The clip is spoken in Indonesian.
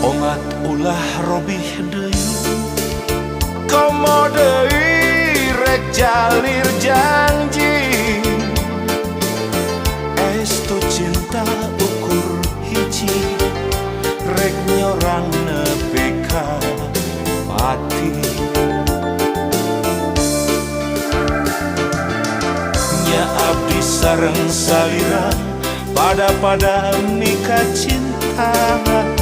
Ongat ulah robih deui komo deui rek jalir janji estu cinta ukur hiji rek nyorang nepi ka mati nya abdi sareng salira pada nikah cinta